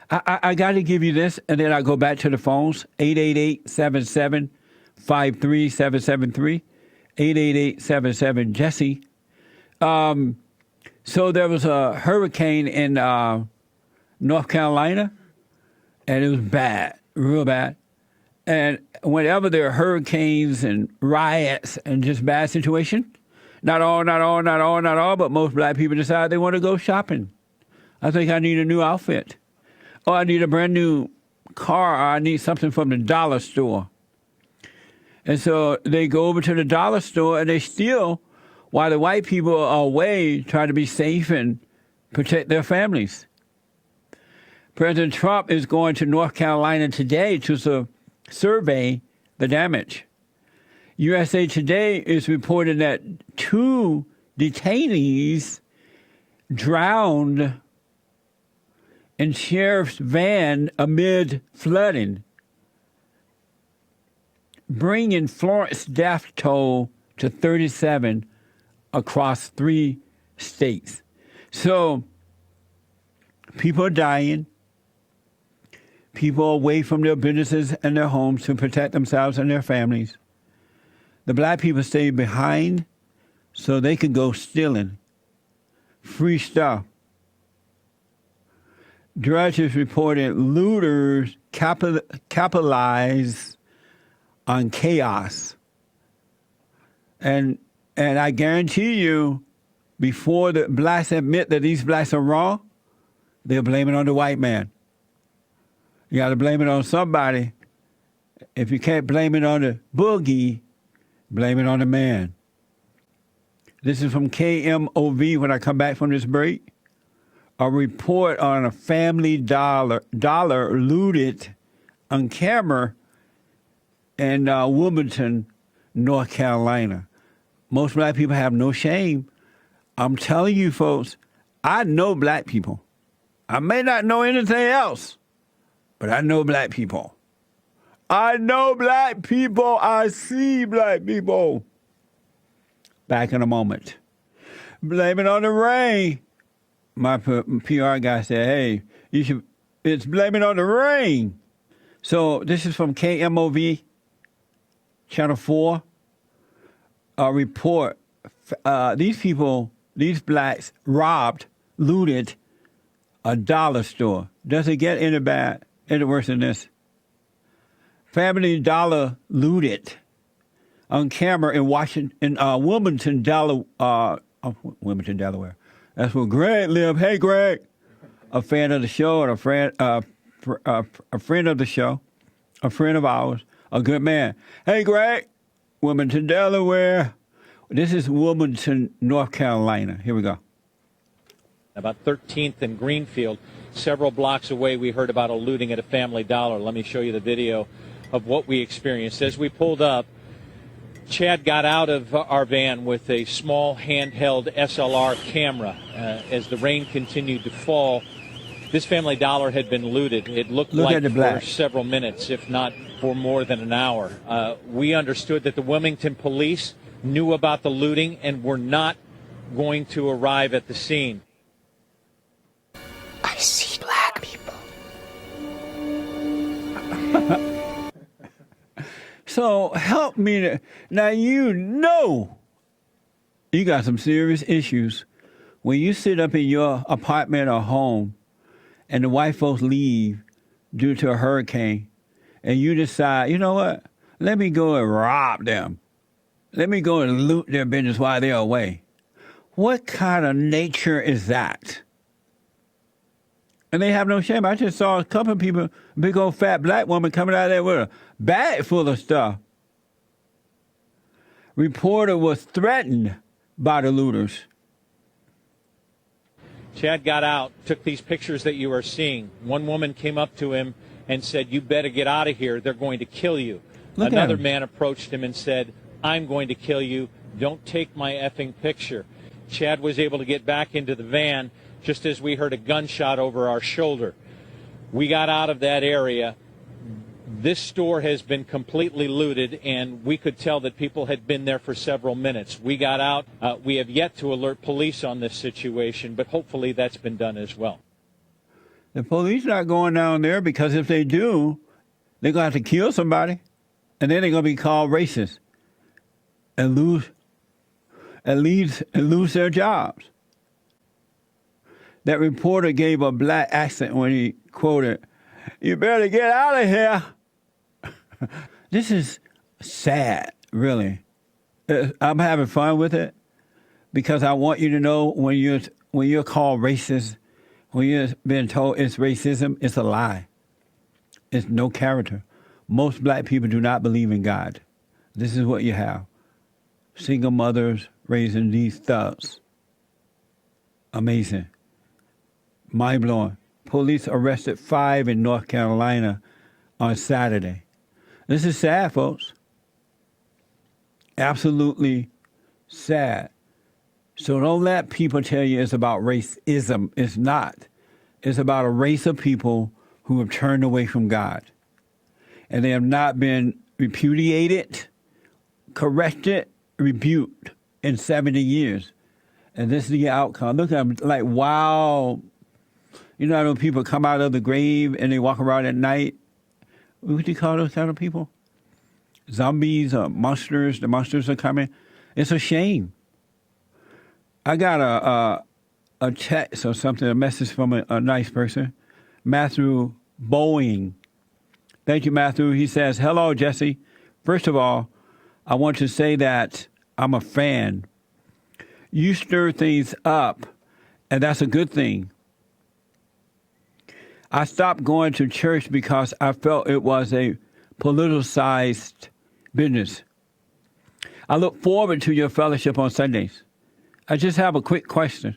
I got to give you this, and then I'll go back to the phones. 888-77-53773. 888-77-JESSE. So there was a hurricane in North Carolina, and it was bad, real bad. And whenever there are hurricanes and riots and just bad situation, not all, but most black people decide they want to go shopping. I think I need a new outfit. Or I need a brand new car, or I need something from the dollar store. And so they go over to the dollar store and they steal while the white people are away trying to be safe and protect their families. President Trump is going to North Carolina today to survey the damage. USA Today is reporting that 2 detainees drowned in sheriff's van amid flooding, bringing Florence death toll to 37 across 3 states. So people are dying. People are away from their businesses and their homes to protect themselves and their families. The black people stay behind so they can go stealing free stuff. Drudge reported looters capitalize on chaos. And I guarantee you, before the blacks admit that these blacks are wrong, they'll blame it on the white man. You got to blame it on somebody. If you can't blame it on the boogie, blame it on the man. This is from KMOV when I come back from this break. A report on a family dollar looted on camera in Wilmington, North Carolina. Most black people have no shame. I'm telling you, folks, I know black people. I may not know anything else, but I know black people. I know black people. I see black people. Back in a moment. Blame it on the rain. My PR guy said, hey, it's blame it on the rain. So this is from KMOV, Channel 4. A report. These blacks looted a dollar store. Does it get any worse than this? Family dollar looted on camera in Wilmington, Delaware. That's where Greg lived. Hey, Greg, a fan of the show and a friend of the show, a friend of ours, a good man. Hey, Greg, Wilmington, Delaware. This is Wilmington, North Carolina. Here we go. About 13th and Greenfield, several blocks away, we heard about a looting at a Family Dollar. Let me show you the video of what we experienced. As we pulled up, Chad got out of our van with a small handheld SLR camera. As the rain continued to fall, this Family Dollar had been looted. It looked like for several minutes, if not for more than an hour. We understood that the Wilmington police knew about the looting and were not going to arrive at the scene. I see black people. So help me. Now you got some serious issues when you sit up in your apartment or home and the white folks leave due to a hurricane and you decide, you know what, let me go and rob them. Let me go and loot their business while they're away. What kind of nature is that? And they have no shame. I just saw a couple of people, a big old fat black woman coming out there with a bag full of stuff. Reporter was threatened by the looters. Chad got out, took these pictures that you are seeing. One woman came up to him and said, "You better get out of here. They're going to kill you." Another man approached him and said, "I'm going to kill you. Don't take my effing picture." Chad was able to get back into the van just as we heard a gunshot over our shoulder. We got out of that area. This store has been completely looted, and we could tell that people had been there for several minutes. We got out. We have yet to alert police on this situation, but hopefully that's been done as well. The police not going down there because if they do, they're going to have to kill somebody. And then they're going to be called racist and lose their jobs. That reporter gave a black accent when he quoted, "You better get out of here." This is sad, really. I'm having fun with it because I want you to know when you're called racist, when you're being told it's racism, it's a lie. It's no character. Most black people do not believe in God. This is what you have. Single mothers raising these thugs. Amazing. Mind-blowing. Police arrested 5 in North Carolina on Saturday. This is sad, folks. Absolutely sad. So don't let people tell you it's about racism. It's not. It's about a race of people who have turned away from God. And they have not been repudiated, corrected, rebuked in 70 years. And this is the outcome. Look at them like, wow. You know how people come out of the grave and they walk around at night? What do you call those kind of people? Zombies or monsters. The monsters are coming. It's a shame. I got a text or something, a message from a nice person, Matthew Boeing. Thank you, Matthew. He says, "Hello, Jesse. First of all, I want to say that I'm a fan. You stir things up, and that's a good thing. I stopped going to church because I felt it was a politicized business. I look forward to your fellowship on Sundays. I just have a quick question,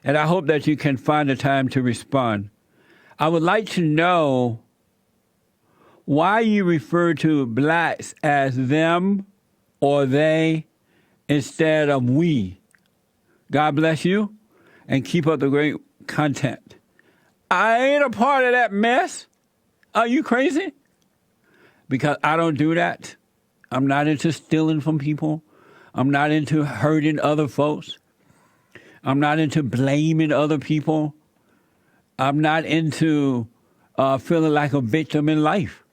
and I hope that you can find the time to respond. I would like to know why you refer to blacks as them or they instead of we. God bless you, and keep up the great content. I ain't a part of that mess. Are you crazy? Because I don't do that. I'm not into stealing from people. I'm not into hurting other folks. I'm not into blaming other people. I'm not into feeling like a victim in life.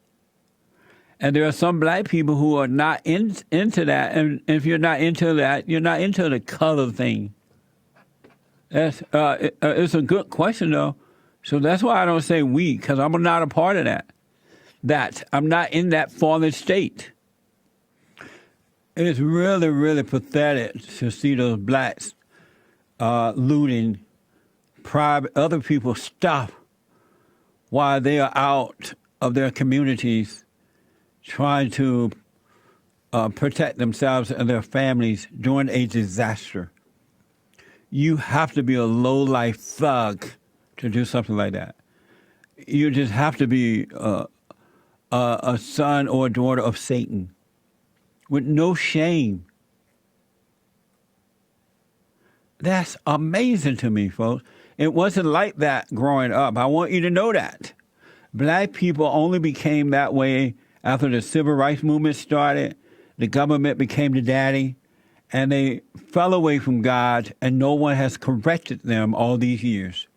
And there are some black people who are not into that. And if you're not into that, you're not into the color thing. It's a good question, though. So that's why I don't say we, because I'm not a part of that. I'm not in that fallen state. It's really, really pathetic to see those blacks looting other people's stuff while they are out of their communities trying to protect themselves and their families during a disaster. You have to be a low-life thug to do something like that. You just have to be a son or a daughter of Satan with no shame. That's amazing to me, folks. It wasn't like that growing up. I want you to know that. Black people only became that way after the civil rights movement started. The government became the daddy, and they fell away from God, and no one has corrected them all these years.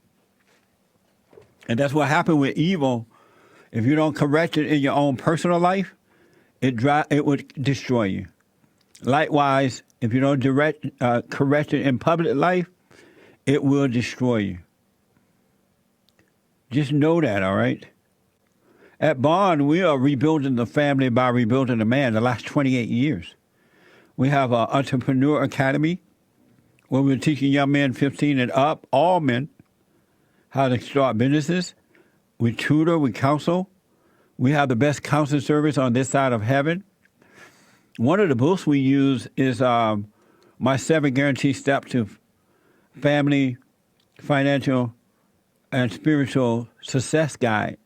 And that's what happened with evil. If you don't correct it in your own personal life, it would destroy you. Likewise, if you don't correct it in public life, it will destroy you. Just know that, all right? At Bond, we are rebuilding the family by rebuilding the man the last 28 years. We have an Entrepreneur Academy where we're teaching young men 15 and up, all men, how to start businesses. We tutor, we counsel. We have the best counseling service on this side of heaven. One of the books we use is my 7 Guarantee Step to Family, Financial, and Spiritual Success Guide.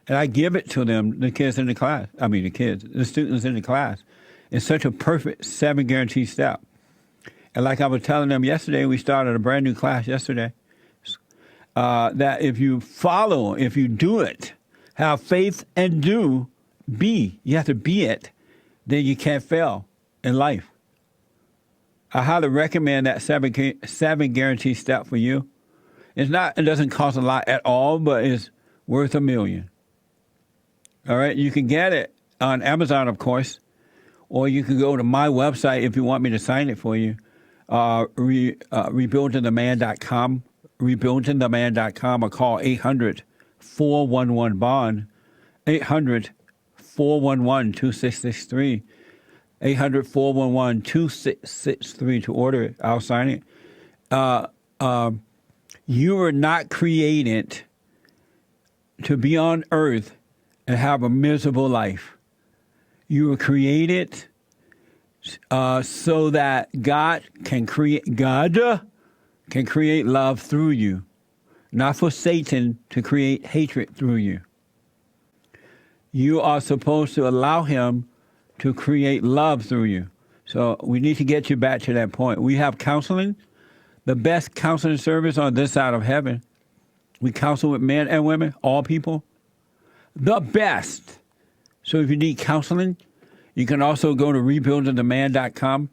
And I give it to them, the students in the class. It's such a perfect 7 Guarantee Step. And like I was telling them yesterday, we started a brand new class yesterday, that if you follow, if you do it, have faith and you have to be it, then you can't fail in life. I highly recommend that 7 Guarantee Step for you. It's not. It doesn't cost a lot at all, but it's worth $1 million. All right. You can get it on Amazon, of course, or you can go to my website if you want me to sign it for you. Rebuildingtheman.com, rebuildingtheman.com, or call 800-411-BOND, 800-411-2663, 800-411-2663 to order it. I'll sign it. You were not created to be on earth and have a miserable life. You were created so that God can create love through you, not for Satan to create hatred through you. You are supposed to allow him to create love through you. So we need to get you back to that point. We have counseling, the best counseling service on this side of heaven. We counsel with men and women, all people. The best. So if you need counseling, you can also go to rebuildingtheman.com,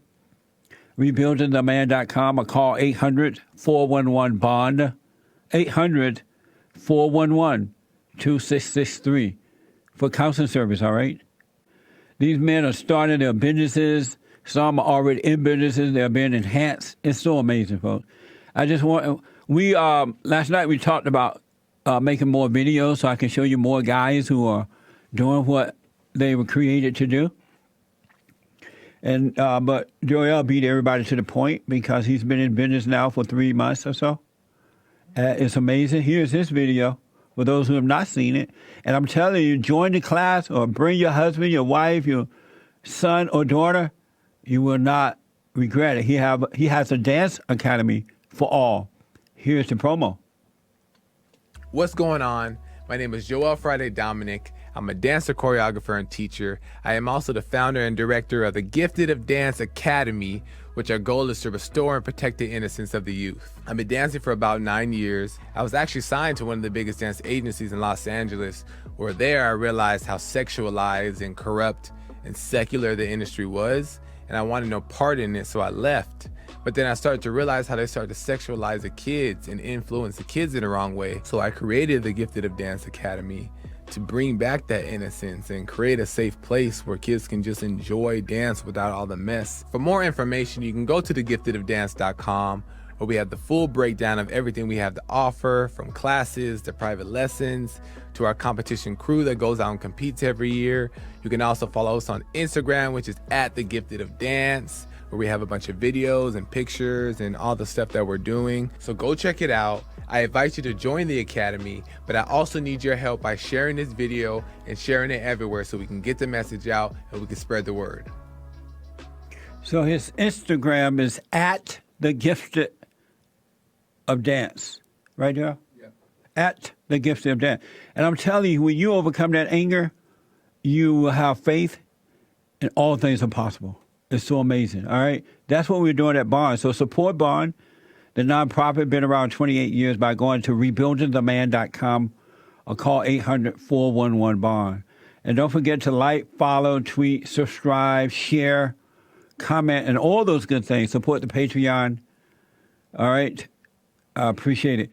rebuildingtheman.com, or call 800-411-BOND, 800-411-2663 for counseling service, all right? These men are starting their businesses. Some are already in businesses. They're being enhanced. It's so amazing, folks. Last night we talked about making more videos so I can show you more guys who are doing what they were created to do. And but Joel beat everybody to the point because he's been in business now for 3 months or so. It's amazing. Here's his video for those who have not seen it. And I'm telling you, join the class or bring your husband, your wife, your son or daughter. You will not regret it. He has a dance academy for all. Here's the promo. What's going on? My name is Joel Friday Dominic. I'm a dancer, choreographer, and teacher. I am also the founder and director of the Gifted of Dance Academy, which our goal is to restore and protect the innocence of the youth. I've been dancing for about 9 years. I was actually signed to one of the biggest dance agencies in Los Angeles, where there I realized how sexualized and corrupt and secular the industry was, and I wanted no part in it, so I left. But then I started to realize how they started to sexualize the kids and influence the kids in the wrong way. So I created the Gifted of Dance Academy to bring back that innocence and create a safe place where kids can just enjoy dance without all the mess. For more information, you can go to thegiftedofdance.com, where we have the full breakdown of everything we have to offer, from classes to private lessons to our competition crew that goes out and competes every year. You can also follow us on Instagram, which is @thegiftedofdance, where we have a bunch of videos and pictures and all the stuff that we're doing. So go check it out. I invite you to join the Academy, but I also need your help by sharing this video and sharing it everywhere so we can get the message out and we can spread the word. So his Instagram is @thegiftedofdance. Right, Joe? Yeah. @thegiftedofdance. And I'm telling you, when you overcome that anger, you will have faith and all things are possible. It's so amazing, all right? That's what we're doing at Bond. So support Bond, the nonprofit, been around 28 years, by going to rebuildingtheman.com or call 800-411-BOND. And don't forget to like, follow, tweet, subscribe, share, comment, and all those good things. Support the Patreon. All right? I appreciate it.